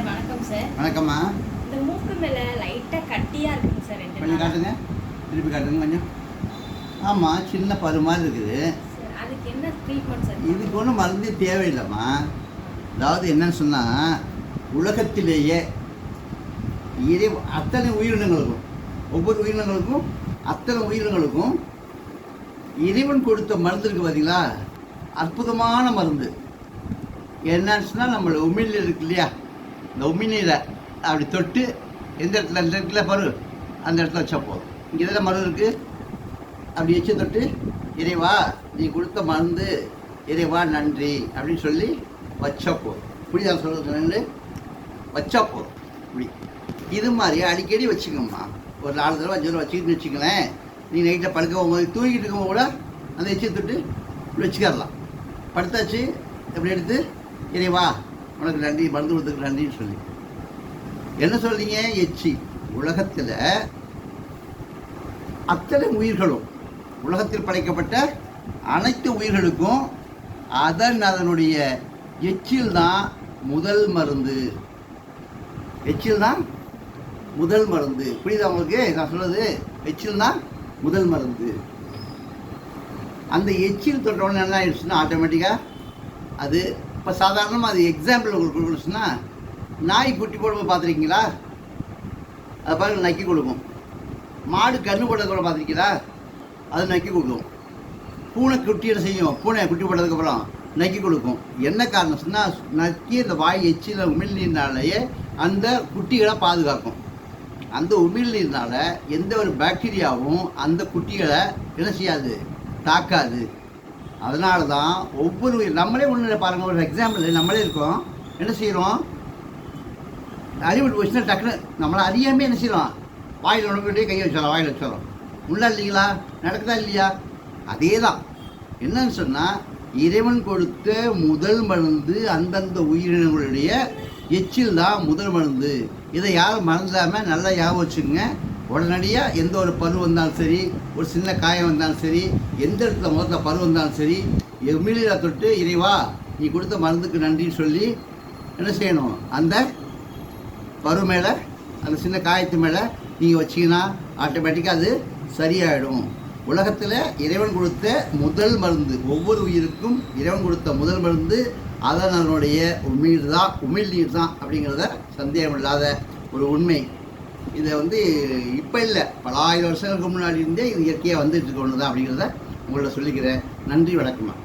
Sir வணக்கம் sir. வணக்கம்மா. இந்த மூக்கு மேல லைட்டா கட்டியா இருக்குங்க சார். கொஞ்சம் காட்டுங்க, திருப்பி காட்டுங்க கொஞ்சம். ஆமாம், சின்ன பரு மாதிரி இருக்குது. அதுக்கு என்ன ட்ரீட்மெண்ட் சார்? இதுக்கு ஒன்றும் மருந்தே தேவையில்லைம்மா. அதாவது என்னன்னு சொன்னால், உலகத்திலேயே அத்தனை உயிரினங்களுக்கும், ஒவ்வொரு உயிரினங்களுக்கும், அத்தனை உயிரினங்களுக்கும் இறைவன் கொடுத்த மருந்து இருக்குது பார்த்தீங்களா, அற்புதமான மருந்து. என்னன்னு சொன்னால், நம்மளோட உமிழ்நீர் இருக்கு இல்லையா, இந்த உமிழ்நீரை அப்படி தொட்டு எந்த இடத்துல இந்த இடத்துல பரு அந்த இடத்துல வச்சா போதும். இங்கே எதில் மருந்து இருக்குது, அப்படி வச்சு தொட்டு இறைவா நீ கொடுத்த மருந்து, இறைவா நன்றி அப்படின்னு சொல்லி வச்சா போதும். புரியுதா சொல்கிறது? வச்சா போதும். இப்படி இது மாதிரி அடிக்கடி வச்சுக்கோம்மா. ஒரு 4 தடவை 5 தடவை வச்சுக்கிட்டு வச்சுக்கலேன். நீ நைட்டில் படுக்க போகும்போது தூங்கிட்டு இருக்கும்போது கூட அந்த எச்சி தொட்டு இப்படி வச்சுக்கரலாம். படுத்தாச்சு எப்படி எடுத்து இறைவா உனக்கு நன்றி, மருந்து கொடுத்துக்கு நன்றின்னு சொல்லி என்ன சொல்றீங்க? எச்சி உலகத்தில் அத்தனை உயிர்களும், உலகத்தில் படைக்கப்பட்ட அனைத்து உயிர்களுக்கும் அதனுடைய எச்சில் தான் முதல் மருந்து. எச்சில் தான் முதல் மருந்து. புரியுதா உங்களுக்கு நான் சொல்றது? எச்சில் தான் முதல் மருந்து. அந்த எச்சில் தொட்டவுடனே என்ன ஆயிடுச்சுன்னா ஆட்டோமேட்டிக்காக அது இப்போ சாதாரணமாக அது எக்ஸாம்பிள் உங்களுக்கு கொடுக்கணுச்சுன்னா, நாய் குட்டி போடும்போது பார்த்துருக்கீங்களா? அது பாருங்கள் நக்கி கொடுக்கும். மாடு கன்று போடுறது கூட பார்த்துருக்கீங்களா? அது நக்கி கொடுக்கும். பூனை குட்டியை செய்யும், பூனை குட்டி போட்டதுக்கப்புறம் நக்கி கொடுக்கும். என்ன காரணம் சொன்னால், நக்கி அந்த வாய் எச்சில் உமிழ்நீர்னாலேயே அந்த குட்டிகளை பாதுகாக்கும். அந்த உமிழ்நீர்னால எந்த ஒரு பாக்டீரியாவும் அந்த குட்டிகளை என்ன செய்யாது, தாக்காது. அதனால தான் ஒவ்வொரு நம்மளே ஒன்று பாருங்கள், ஒரு எக்ஸாம்பிள் நம்மளே இருக்கோம், என்ன செய்கிறோம், அறிவிட்டு போச்சுன்னா டக்குன்னு நம்மளை அறியாமல் என்ன செய்யலாம், வாயில் உணவுகிட்டே கையை வச்சிடலாம், வாயில் வச்சிடலாம். உள்ளா இல்லைங்களா? நடக்குதா இல்லையா? அதே தான். என்னன்னு சொன்னால், இறைவன் கொடுத்த முதல் மருந்து அந்தந்த உயிரினங்களுடைய எச்சில் தான் முதல் மருந்து. இதை யாரும் மறந்துடாமல் நல்லா ஞாபகம் வச்சுக்கோங்க. உடனடியாக எந்த ஒரு பரு வந்தாலும் சரி, ஒரு சின்ன காயம் வந்தாலும் சரி, எந்த இடத்துல முதல்ல பரு வந்தாலும் சரி, உமிழ்நீரை தொட்டு இறைவா நீ கொடுத்த மருந்துக்கு நன்றின்னு சொல்லி என்ன செய்யணும், அந்த பரு மேலே, அந்த சின்ன காயத்து மேலே நீங்கள் வச்சிங்கன்னா ஆட்டோமேட்டிக்காக அது சரியாயிடும். உலகத்தில் இறைவன் கொடுத்த முதல் மருந்து, ஒவ்வொரு உயிருக்கும் இறைவன் கொடுத்த முதல் மருந்து அதனுடைய உமிழ்நீர் தான் அப்படிங்கிறத சந்தேகம் இல்லாத ஒரு உண்மை. இதை இப்போ இல்லை, பல 1000 வருஷங்களுக்கு முன்னாடி இருந்தே இது இயற்கையாக வந்துட்டு இருக்க ஒன்று தான் அப்படிங்கிறத உங்கள்ட்ட சொல்லிக்கிறேன். நன்றி, வணக்கம்மா.